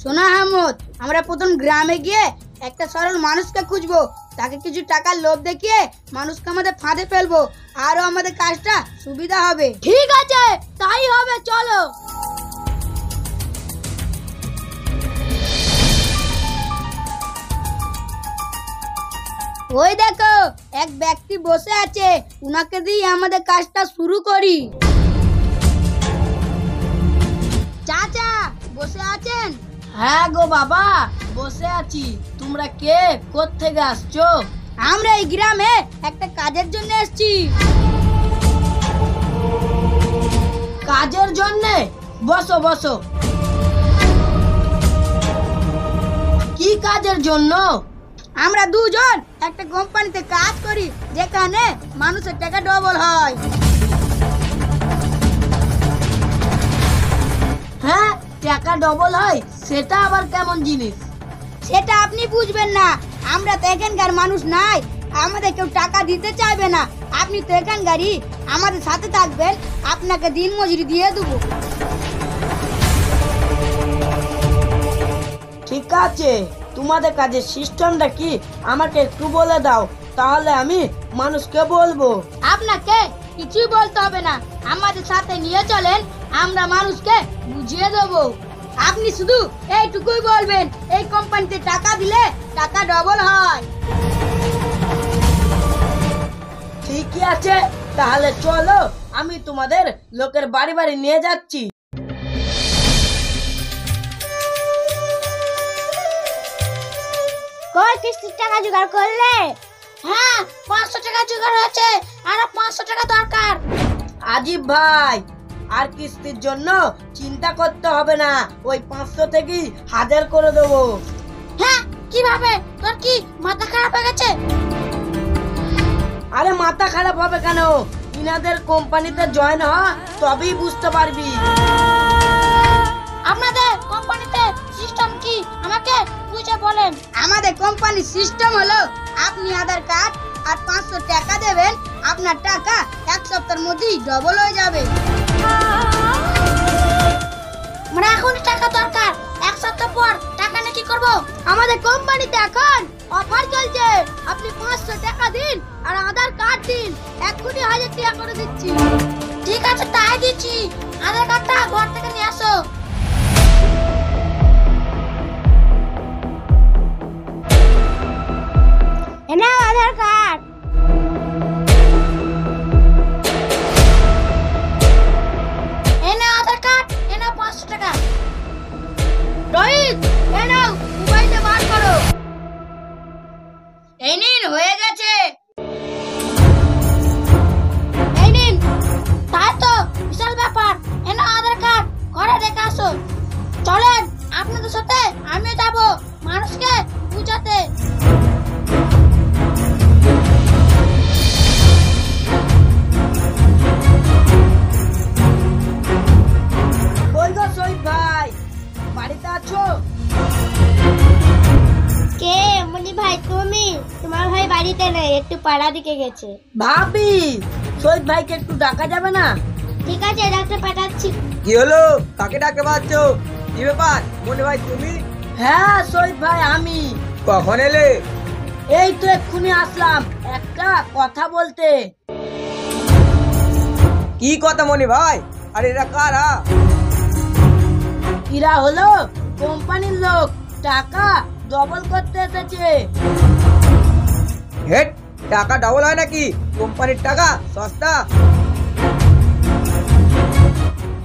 শোনো আহমদ, আমরা প্রথম গ্রামে গিয়ে একটা সরল মানুষকে খুঁজবো, তাকে কিছু টাকার লোভ দেখিয়ে মানুষকে আমাদের ফাঁদে ফেলবো, আরো আমাদের কাজটা সুবিধা হবে। ঠিক আছে, তাই হবে, চলো। ওই দেখো, এক ব্যক্তি বসে আছে, উনাকে দিয়ে আমাদের কাজটা শুরু করি। চাচা বসে আছেন? হ্যাঁ গো বাবা, বসে আছি। তোমরা কে, কোত্থেকে আসছো? আমরা এই গ্রামে একটা কাজের জন্য এসেছি। কাজের জন্যে? বসো বসো। কি কাজের জন্য? আমরা দুজন একটা কোম্পানিতে কাজ করি, যেখানে মানুষের টাকা ডবল হয়। হ্যাঁ, টাকা ডবল হয়? সেটা আবার কেমন জিনিস? সেটা আপনি বুঝবেন না, আমরা তো এখানকার মানুষ নাই, আমাদের কেউ টাকা দিতে চাইবে না। আপনি তো এখানকারই, আমাদের সাথে থাকবেন, আপনাকে দিন মজুরি দিয়ে দেবো। ঠিক আছে, তোমাদের কাজের সিস্টেমটা কি আমাকে একটু বলে দাও, তাহলে আমি মানুষকে বলবো। আপনাকে কিছুই বলতে হবে না, আমাদের সাথে নিয়ে চলেন, আমরা মানুষকে বুঝিয়ে দেবো। আপনি শুধু এইটুকুই বলবেন, এই কোম্পানিতে টাকা দিলে টাকা ডবল হয়। ঠিকই আছে, তাহলে চলো, আমি তোমাদের লোকের বাড়ি বাড়ি নিয়ে যাচ্ছি। কই কিস্তির টাকা জোগাড় করলে? হ্যাঁ, 500 টাকা জোগাড় হয়েছে, আর 500 টাকা দরকার। আজিব ভাই, আর কিস্তির জন্য চিন্তা করতে হবে না, ওই 500 থেকেই 1000 করে দেবো। হ্যাঁ, কিভাবে? তোর কি মাথা খারাপ হয়ে গেছে? আরে মাথা খারাপ হবে কেন, ইনাদের কোম্পানিতে জয়েন হ, তবেই বুঝতে পারবি। আপনাদের কোম্পানিতে সিস্টেম কি আমাকে বুঝে বলেন। আমাদের কোম্পানির সিস্টেম হলো, আপনি আধার কার্ড আর 500 টাকা দেবেন, আপনার টাকা 1 সপ্তাহের মধ্যেই ডবল হয়ে যাবে। মানে এখন টাকা দরকার, 1 সপ্তাহ পর টাকা নিয়ে কি করব? আমাদের কোম্পানিতে এখন অফার চলছে, আপনি 500 টাকা দিন আর আধার কার্ড দিন, এক্ষুনি 1000 টাকা করে দিচ্ছি। ঠিক আছে, তাই দিচ্ছি। আধার কার্ডটা ঘর থেকে নিয়ে আসো। এনে আধার কার্ড। এনে আধার কার্ড, এনে 500 টাকা। রোহিত, এনে মোবাইলটা বার করো। এই নিন, হয়ে গেছে। এই নিন। তাই তো, বিশাল ব্যাপার। এনে আধার কার্ড, ঘরে রেখে আসো। চলেন, আপনাদের সাথে আমিও যাব মানুষকে বুঝাতে। কই গো শহীদ ভাই, বাড়িতে আছো? কে? মনি ভাই তুমি? তোমার ভাই বাড়িতে নেই, একটু পাড়া দিকে গেছে। ভাবি, শহীদ ভাইকে একটু ডাকা যাবে না? ঠিক আছে, ডাক্তার পাঠাচ্ছি। কি হলো, কাকে ডাকতে পারছ? কি ব্যাপার মনে ভাই, তুমি? হ্যাঁ শহীদ ভাই, আমি। কখন এলে? এই তো এক্ষুনি আসলাম, একটা কথা বলতে। কি কথা মনি ভাই? আর এরা কারা? এরা হলো কোম্পানির লোক, টাকা ডবল করতে এসেছে। হেট, টাকা ডবল হয় নাকি? কোম্পানির টাকা সস্তা?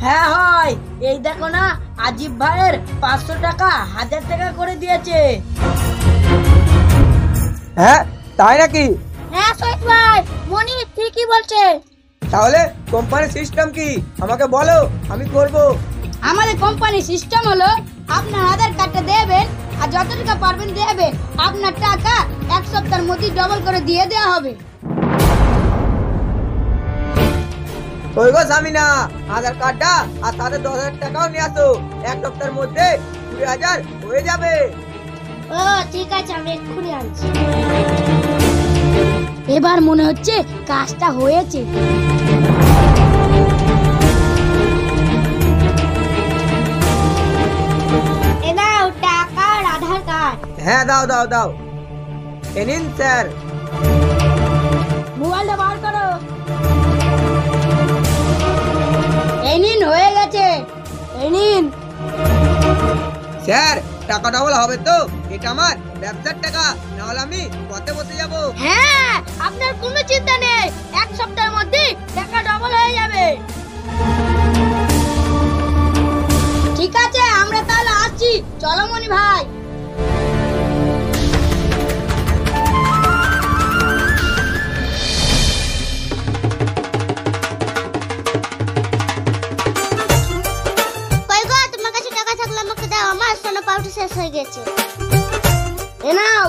হ্যাঁ হয়, এই দেখো না, আজিব ভাইয়ের 500 টাকা 1000 টাকা করে দিয়েছে। হ্যাঁ, তাই নাকি? হ্যাঁ শহীদ ভাই, মনি ঠিকই বলছে। তাহলে কোম্পানির সিস্টেম কি আমাকে বলো, আমি করব। আমাদের কোম্পানির সিস্টেম হলো, আপনার আধার কার্ডটা দেবেন আর যত টাকা পারবেন দেবেন, আপনার টাকা 1 সপ্তাহের মধ্যে ডবল করে দিয়ে দেওয়া হবে। ওই গো সামিনা, আধার কার্ডটা আর সাথে 10,000 টাকাও নিয়ে আসো, 1 সপ্তাহের মধ্যে 20,000 হয়ে যাবে। ও ঠিক আছে, আমি এক্ষুনি আনছি। এবার মনে হচ্ছে কাজটা হয়েছে। এ নাও হ্যাঁ দাও দাও দাও, এ নিন স্যার। মোবাইলটা বার করো। এই নিন, হয়ে গেছে। এই নিন। স্যার টাকা ডবল হবে তো? এটা আমার ব্যবসার টাকা, নাহলে আমি পথে বসে যাব। হ্যাঁ, আপনার কোনো চিন্তা নেই, এক সপ্তাহের মধ্যে টাকা ডবল হয়ে যাবে। ঠিক আছে, আমরা তাহলে আসছি। চলো মনি ভাই। কই গো, তোমার কাছে টাকা থাকলে আমাকে দাও, আমার সোনা পাউডার শেষ হয়ে গেছে। এ নাও।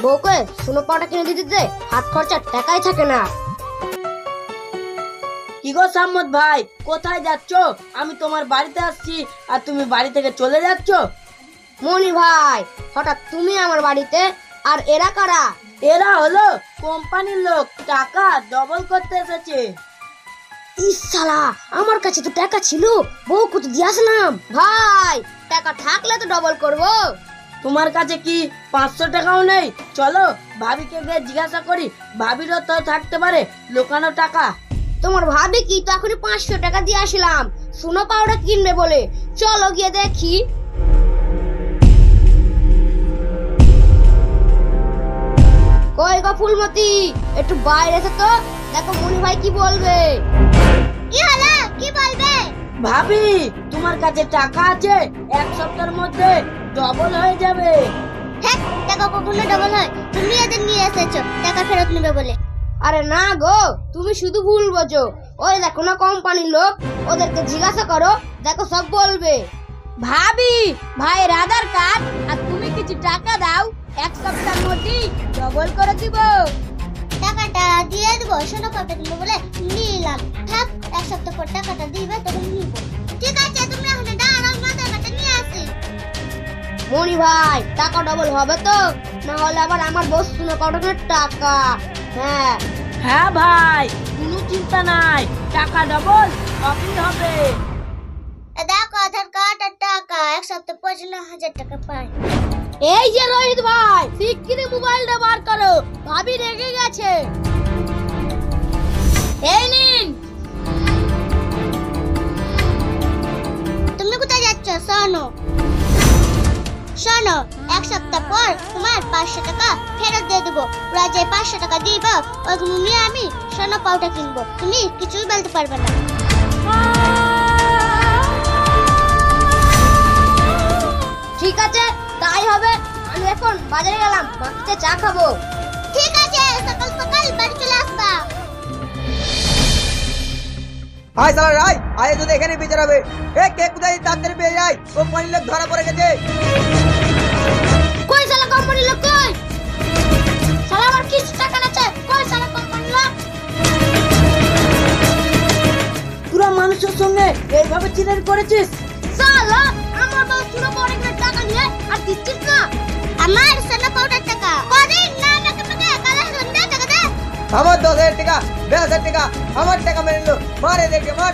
বউকে সোনা পাউডার কিনে দিতে দে, হাত খরচার টাকাই থাকে না। কি গো সাম্মত ভাই, কোথায় যাচ্ছ? আমি তোমার বাড়িতে আসছি আর তুমি বাড়ি থেকে চলে যাচ্ছ? মনি ভাই, হঠাৎ তুমি আমার বাড়িতে, আর এরা কারা? এরা হলো কোম্পানির লোক, টাকা ডবল করতে এসেছে। ইস শালা, আমার কাছে তো টাকা ছিল, বউকে তো দিয়ে আসলাম। ভাই, টাকা থাকলে তো ডবল করবো। তোমার কাছে কি 500 টাকাও নেই? চলো ভাবিকে গিয়ে জিজ্ঞাসা করি, ভাবিরও তো থাকতে পারে লোকানো টাকা। তোমার ভাবি কি তো এখনই 500 টাকা দিয়ে আসলাম সোনা পাউডার কিনবে বলে। চলো গিয়ে দেখি। কই গো ফুলমতি, একটু বাইরে এসো তো, দেখো মনি ভাই কি বলবে। কি হলো, কি বলবে? ভাবি, তোমার কাছে টাকা আছে, এক সপ্তাহের মধ্যে ডবল হয়ে যাবে। হ্যাঁ, টাকা কখনো ডবল হয়? তুমি এদের নিয়ে এসেছো টাকা ফেরত নেবে বলে। আরে না গো, তুমি শুধু ভুল বোঝো। ওই দেখো না কোম্পানির লোক, ওদেরকে জিজ্ঞাসা করো, দেখো সব বলবে। ভাবি, ভাইয়ের আধার কার্ড আর তুমি কিছু টাকা দাও, এক সপ্তাহের মধ্যে ডবল করে দিব। টাকাটা দিয়ে দেবো, সোনা পাউডার কিনবো বলে নিলাম। থাক, এক সপ্তাহ পর টাকাটা দিবে, তখন নিব। ঠিক আছে, তুমি এখন দাঁড়াও, আধার কার্ডটা নিয়ে আসি। মনি ভাই, টাকা ডবল হবে তো? না হলে আবার আমার বউ সোনা পাউডারের টাকা। হ্যাঁ হ্যাঁ ভাই, কোনো চিন্তা নাই, টাকা ডবল হবেই হবে। দেখো, আধার কার্ড আর টাকা, এক সপ্তাহ পর 9,000 টাকা পাই। এই যে রোহিত ভাই, শিগগিরই মোবাইলটা বার করো, ভাবি রেগে গেছে। এই নিন। তুমি কোথায় যাচ্ছ? শোনো শোনো, এক সপ্তাহ পর তোমার 500 টাকা ফেরত দিয়ে দেবো। ওরা যে 500 টাকা দিব, ওইগুলো নিয়ে আমি সোনা পাউডার কিনবো, তুমি কিছুই বলতে পারবে না। ঠিক আছে, তাই হবে। আমি এখন বাজারে গেলাম, বাকিতে চা খাবো। ঠিক আছে, সকাল সকাল বাড়ি চলে আসবা। আয় সালা রাই, আয় তো এখানে বিচারাবে। এ কে কোথায়, তাড়াতাড়ি পেয়ে যায়, কোম্পানির লোক ধরা পড়ে গেছে। কই শালা কোম্পানির লোক, কই শালা? আমার কিছু টাকা আছে, কই শালা কোম্পানির লোক? পুরো মানুষের সঙ্গে এইভাবে চিটারি করেছিস? শালা, আমার বাবা সোনা পাউডারের টাকা নিয়ে আর দিচ্ছিস না। আমার সোনা পাউডার টাকা কদিন না আমাকে পেতে, কালে সন্ধ্যা টাকা দে। আমার 10,000 টাকা, 20,000 টাকা, আমার টাকা মেরে নিল, মারে দেখে মার।